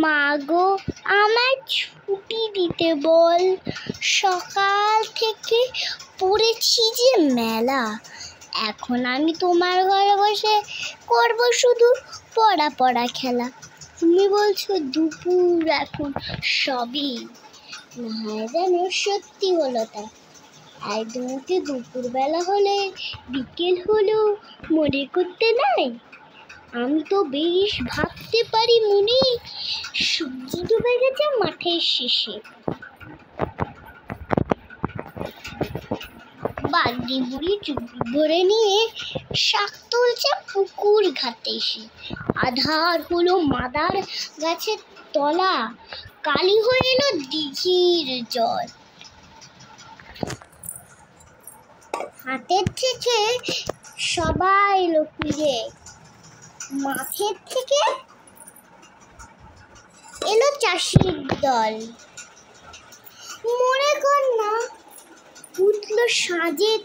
মা গো, আমায় ছুটি দিতে বল, সকাল থেকে পড়েছি যে মেলা। এখন আমি তোমার ঘরে বসে করব শুধু পড়া পড়া খেলা। তুমি বলছো দুপুর এখন সবই, না হয় যেন সত্যি হলো তা। একদমকে দুপুরবেলা হলে বিকেল হলো মনে করতে নাই। আমি তো বেশ ভাবতে পারি মনে, সূর্য ডুবে গেছে মাঠের শেষে। বাগদি বুড়ি চুপি ভরে নিয়ে শাক তুলছে পুকুর ঘাটে এসে। আধার হলো মাদার গাছের তলা, কালি হয়ে এলো দিঘির জল। হাতের থেকে সবাই এলো ফিরে, মাঠের থেকে এলো চাষির দল। মনে কর না উঠলো সাজের